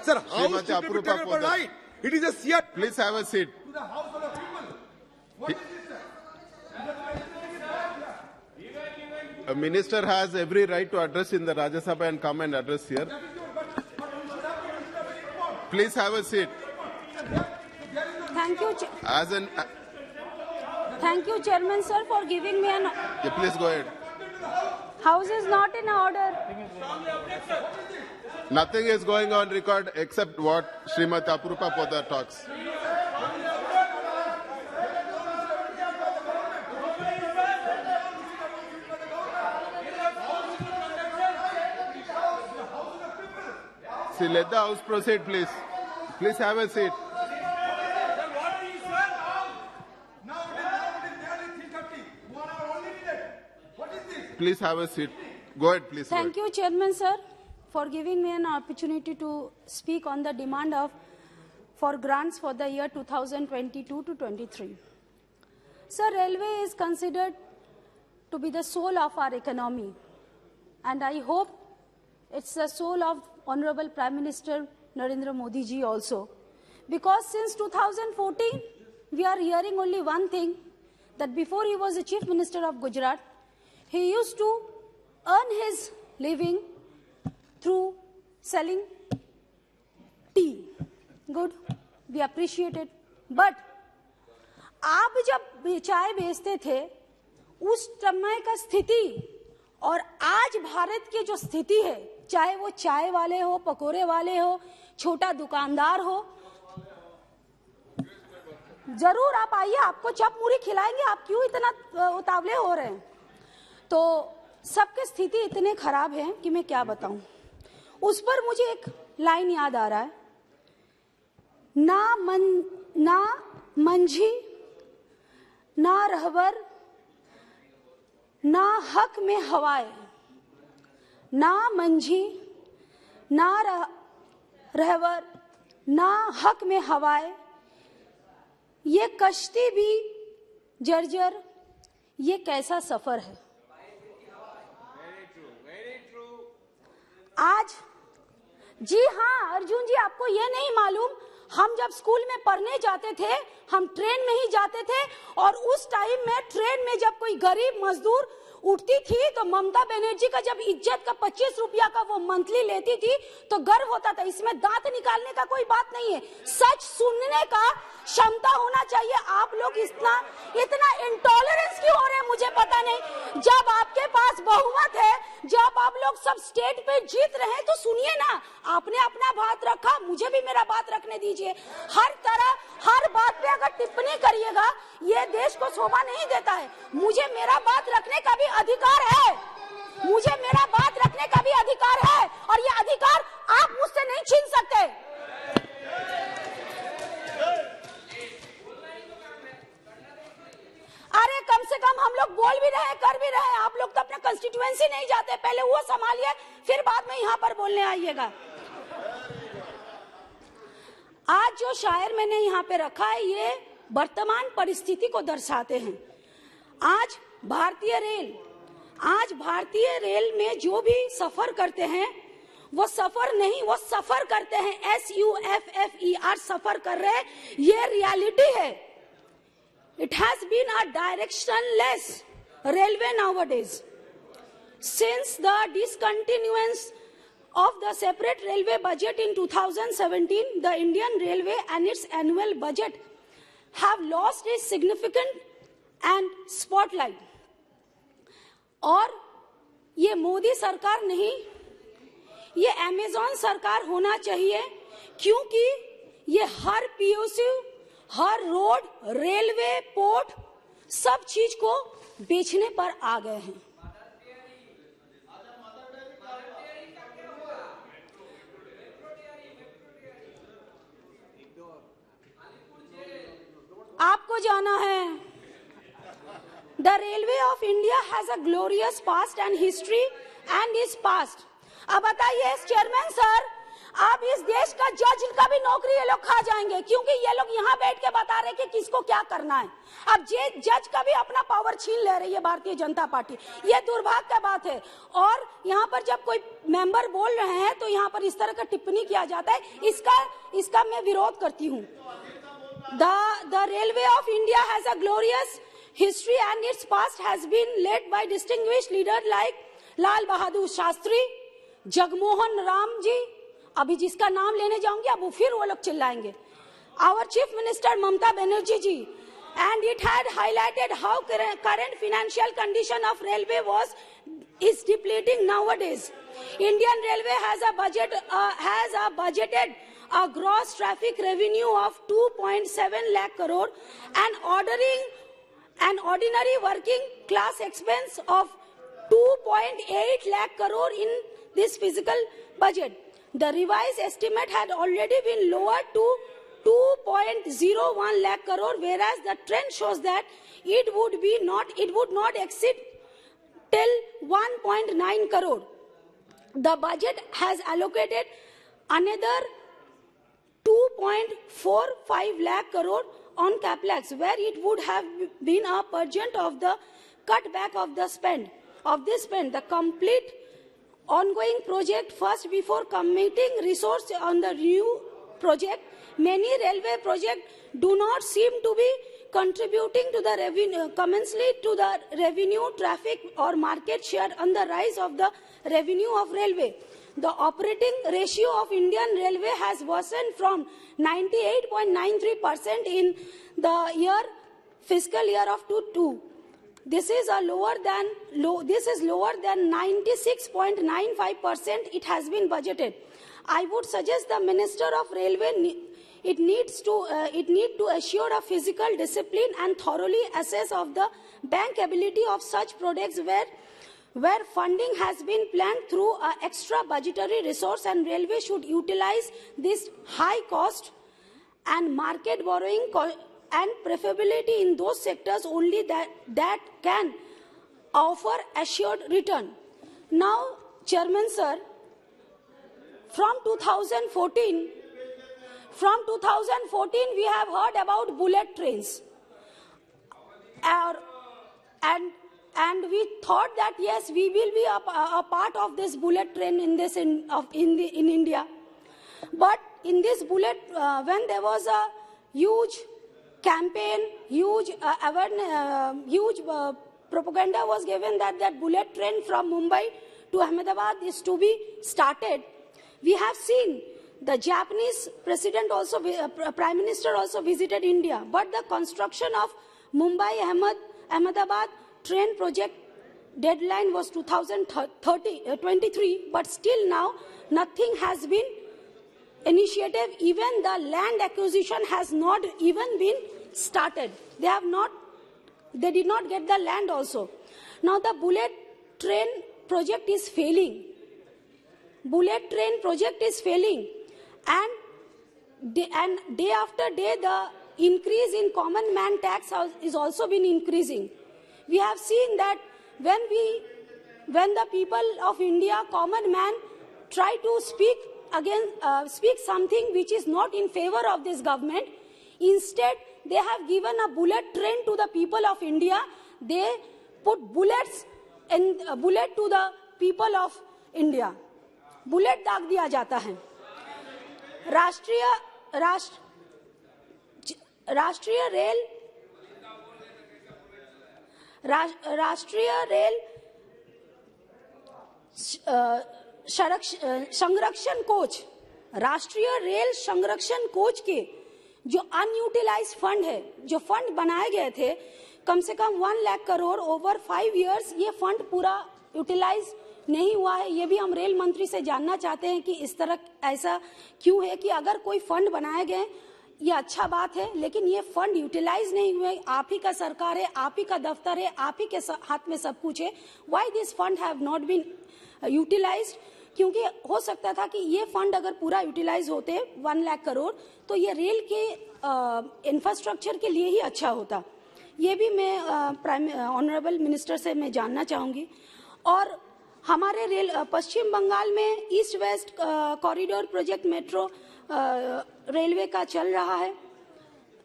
Sir, how Srimati should it be Apurupa taken for Poddar. right? It is a seat Please have a seat. to the House of the People. What is this, sir? A minister has every right to address in the Rajya Sabha and come and address here. Please have a seat. Thank you, thank you, Chairman sir, for giving me an. Yeah, please go ahead. House is not in order. Nothing is going on record except what Srimati Apurupa Poddar talks. See, let the House proceed, please. Please have a seat. Please have a seat. Go ahead, please. Thank you, Chairman sir, for giving me an opportunity to speak on the demand for grants for the year 2022 to 23. Sir, railway is considered to be the soul of our economy, and I hope it's the soul of Honorable Prime Minister Narendra Modi ji also. Because since 2014, we are hearing only one thing, that before he was the Chief Minister of Gujarat, he used to earn his living through selling tea. Good, we appreciate it. But आप जब चाय बेचते थे, उस समय का स्थिति और आज भारत की जो स्थिति है, चाहे वो चाय वाले हो, पकोड़े वाले हो, छोटा दुकानदार हो, जरूर आप आइए, आपको चप मूरी खिलाएंगे, आप क्यों इतना उतावले हो रहे हैं? तो सबकी स्थिति इतने खराब है कि मैं क्या बताऊं। उस पर मुझे एक लाइन याद आ रहा है, ना मंझी ना रहबर ना हक में हवाए, ना मंझी ना रहबर ना हक में हवाए, ये कश्ती भी जर्जर, ये कैसा सफर है। आज जी हाँ अर्जुन जी, आपको ये नहीं मालूम, हम जब स्कूल में पढ़ने जाते थे, हम ट्रेन में ही जाते थे, और उस टाइम में ट्रेन में जब कोई गरीब मजदूर उठती थी तो ममता बनर्जी का जब इज्जत का 25 रुपया का वो मंथली लेती थी तो गर्व होता था। इसमें दांत निकालने का कोई बात नहीं है, सच सुनने का क्षमता होना चाहिए। आप लोग इतना इंटॉलरेंस क्यों हो रहे हैं मुझे पता नहीं। जब आपके पास बहुमत है, जब आप लोग सब स्टेट पे जीत रहे हैं तो सुनिए ना, आपने अपना बात रखा, मुझे भी मेरा बात रखने दीजिए। हर तरह हर बात पे अगर टिप्पणी करिएगा ये देश को शोभा नहीं देता है। मुझे मेरा बात रखने का भी अधिकार है, मुझे मेरा बात रखने का भी अधिकार है, और ये अधिकार आप मुझसे नहीं छीन सकते। अरे कम से कम हम लोग बोल भी रहे हैं, कर भी रहे हैं, आप लोग तो अपना कंस्टिट्यूएंसी नहीं जाते, पहले वो संभालिए, फिर बाद में यहाँ पर बोलने आइएगा। आज जो शायर मैंने यहाँ पे रखा है ये वर्तमान परिस्थिति को दर्शाते हैं। आज भारतीय रेल में जो भी सफर करते हैं वो सफर नहीं, वो सफर करते हैं, SUFFER सफर कर रहे हैं, ये रियलिटी है। It has been a directionless railway nowadays. Since the discontinuance of the separate railway budget in 2017, the Indian Railway and its annual budget have lost its significant and spotlight. और ये मोदी सरकार नहीं, ये अमेज़न सरकार होना चाहिए, क्योंकि ये हर POC, हर रोड, रेलवे, पोर्ट, सब चीज को बेचने पर आ गए हैं। आपको जाना है, the railway of India has a glorious past and history and is past. अब बताइए चेयरमैन सर, अब इस देश का जज का भी नौकरी ये लोग खा जाएंगे, क्योंकि ये लोग यहाँ बैठ के बता रहे कि किसको क्या करना है। अब ये जज का भी अपना पावर छीन ले रही है भारतीय जनता पार्टी। ये दुर्भाग्य का बात है। और यहाँ पर जब कोई मेंबर बोल रहे हैं तो यहाँ पर इस तरह का टिप्पणी किया जाता है, इसका मैं विरोध करती हूँ। The Railway of India has a glorious history and its past has been led by distinguished leaders like Lal Bahadur Shastri, Jagmohan Ram ji, अभी जिसका नाम लेने जाऊंगी अब फिर वो लोग चिल्लाएंगे, our Chief Minister Mamata Banerjee ji, and it had highlighted how current financial condition of railway is depleting nowadays. Indian Railway has budgeted a gross traffic revenue of 2.7 lakh crore and ordinary working class expense of 2.8 lakh crore in this fiscal budget. The revised estimate had already been lowered to 2.01 lakh crore, whereas the trend shows that it would not exceed till 1.9 crore. The budget has allocated another 2.45 lakh crore on CapEx, where it would have been a percent of the cutback of the spend. The complete ongoing project first before committing resources on the new project. Many railway projects do not seem to be contributing to the revenue, commensurately to the revenue, traffic or market share on the rise of the revenue of railway. The operating ratio of Indian Railway has worsened from 98.93% in the fiscal year of 22. This is lower than 96.95% it has been budgeted. I would suggest the Minister of Railway it needs to assure a physical discipline and thoroughly assess of the bankability of such projects where funding has been planned through an extra budgetary resource, and railway should utilize this high cost and market borrowing and preferability in those sectors only that can offer assured return. Now, Chairman Sir, from 2014 we have heard about bullet trains, and we thought that yes, we will be a part of this bullet train in India. But in this bullet, when there was a huge campaign, huge propaganda was given that bullet train from Mumbai to Ahmedabad is to be started. We have seen the Japanese president also, Prime Minister also visited India, but the construction of Mumbai-Ahmedabad train project deadline was 2023, but still now nothing has been initiated. Even the land acquisition has not even been started. They did not get the land also. Now the bullet train project is failing. And day after day the increase in common man tax is also been increasing. We have seen that when the people of India, common man, try to speak something which is not in favor of this government, instead they have given a bullet train to the people of India. They put bullet to the people of India. Bullet दाग दिया जाता है. राष्ट्रीय rail संरक्षण coach, राष्ट्रीय rail संरक्षण coach के जो अनयूटिलाइज्ड फंड है, जो फंड बनाए गए थे कम से कम 1 लाख करोड़ ओवर 5 इयर्स, ये फंड पूरा यूटिलाइज नहीं हुआ है। ये भी हम रेल मंत्री से जानना चाहते हैं कि इस तरह ऐसा क्यों है कि अगर कोई फंड बनाए गए ये अच्छा बात है, लेकिन ये फंड यूटिलाइज नहीं हुए। आप ही का सरकार है, आप ही का दफ्तर है, आप ही के हाथ में सब कुछ है। Why this fund have not been utilized? क्योंकि हो सकता था कि ये फंड अगर पूरा यूटिलाइज होते 1 लाख करोड़ तो ये रेल के इंफ्रास्ट्रक्चर के लिए ही अच्छा होता। ये भी मैं ऑनरेबल मिनिस्टर से मैं जानना चाहूंगी। और हमारे पश्चिम बंगाल में east west corridor project metro railway का चल रहा है,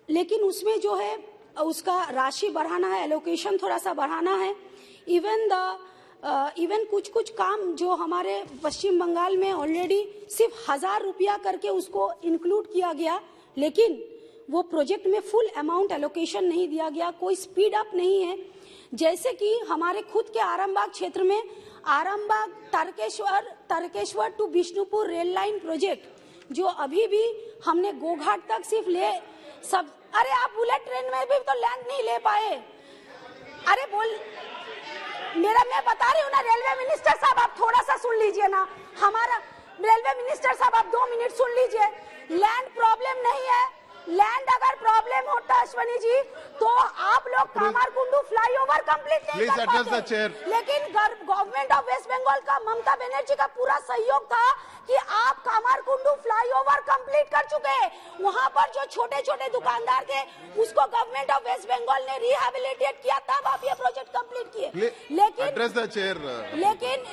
लेकिन उसमें जो है उसका राशि बढ़ाना है, एलोकेशन थोड़ा सा बढ़ाना है। इवन कुछ काम जो हमारे पश्चिम बंगाल में ऑलरेडी सिर्फ 1000 रुपया करके उसको इंक्लूड किया गया, लेकिन वो प्रोजेक्ट में फुल अमाउंट एलोकेशन नहीं दिया गया, कोई स्पीड अप नहीं है। जैसे कि हमारे खुद के आरामबाग क्षेत्र में Arambagh Tarakeswar to Bishnupur rail line project जो अभी भी हमने गोघाट तक सिर्फ सब, अरे आप बुलेट ट्रेन में भी तो लैंड नहीं ले पाए। अरे मैं बता रही हूँ ना, रेलवे मिनिस्टर साहब आप थोड़ा सा सुन लीजिए ना, हमारा रेलवे मिनिस्टर साहब आप 2 मिनट सुन लीजिए। लैंड प्रॉब्लम नहीं है, लैंड अगर प्रॉब्लम होता अश्वनी जी तो आप लोग कामारकुंडू फ्लाईओवर कंप्लीट नहीं कर पाते। लेकिन गवर्नमेंट ऑफ वेस्ट बंगाल का ममता बनर्जी का पूरा सहयोग था कि आप कामारकुंडू फ्लाईओवर कंप्लीट कर चुके हैं। वहां पर जो छोटे छोटे दुकानदार थे उसको गवर्नमेंट ऑफ वेस्ट बंगाल ने रिहेबिलिटेट किया, तब आप ये प्रोजेक्ट कंप्लीट किए।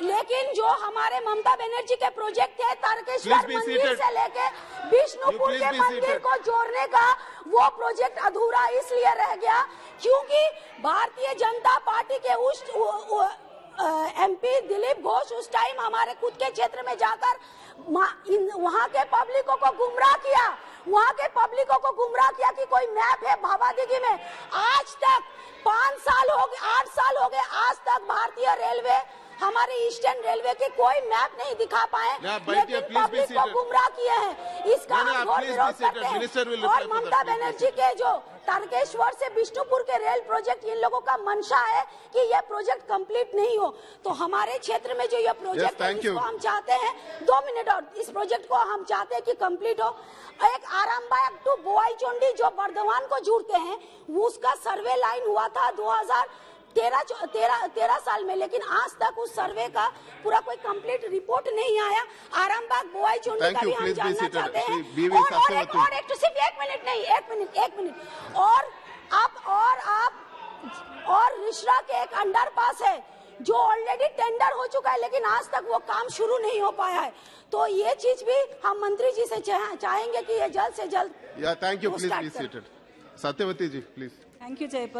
लेकिन जो हमारे ममता बनर्जी के प्रोजेक्ट थे तारकेश्वर मंदिर से लेके विष्णुपुर के मंदिर को जोड़ने का, वो प्रोजेक्ट अधूरा इसलिए रह गया क्योंकि भारतीय जनता पार्टी के उस एमपी दिलीप घोष उस टाइम हमारे खुद के क्षेत्र में जाकर वहां के पब्लिकों को गुमराह किया, कि कोई मैप है भावादीगी में। आज तक 5 साल हो गए, 8 साल हो गए, आज तक भारतीय रेलवे हमारे ईस्टर्न रेलवे के कोई मैप नहीं दिखा पाए, लेकिन पब्लिक को गुमराह किए हैं। इसका हम घोर विरोध करते हैं। और ममता बनर्जी के जो तारकेश्वर से विष्णुपुर के रेल प्रोजेक्ट, इन लोगों का मंशा है कि यह प्रोजेक्ट कंप्लीट नहीं हो। तो हमारे क्षेत्र में जो यह प्रोजेक्ट है, इसको हम चाहते हैं 2 मिनट और, इस प्रोजेक्ट को हम चाहते हैं कि कंप्लीट हो। एक आरामबाग टू बोआईचोंडी जो बर्धमान को जोड़ते हैं, उसका सर्वे लाइन हुआ था 2013 साल में, लेकिन आज तक उस सर्वे का पूरा कोई कंप्लीट रिपोर्ट नहीं आया। आरामबाग बोआईचोंडी का भी हम जानना चाहते हैं। और एक तो सिर्फ 1 मिनट नहीं, 1 मिनट और रिश्रा के एक अंडरपास है जो ऑलरेडी टेंडर हो चुका है, लेकिन आज तक वो काम शुरू नहीं हो पाया है। तो ये चीज भी हम मंत्री जी से चाहेंगे कि ये जल्द से जल्द। Thank you, please be seated. Satyavati ji please. Thank you chairperson.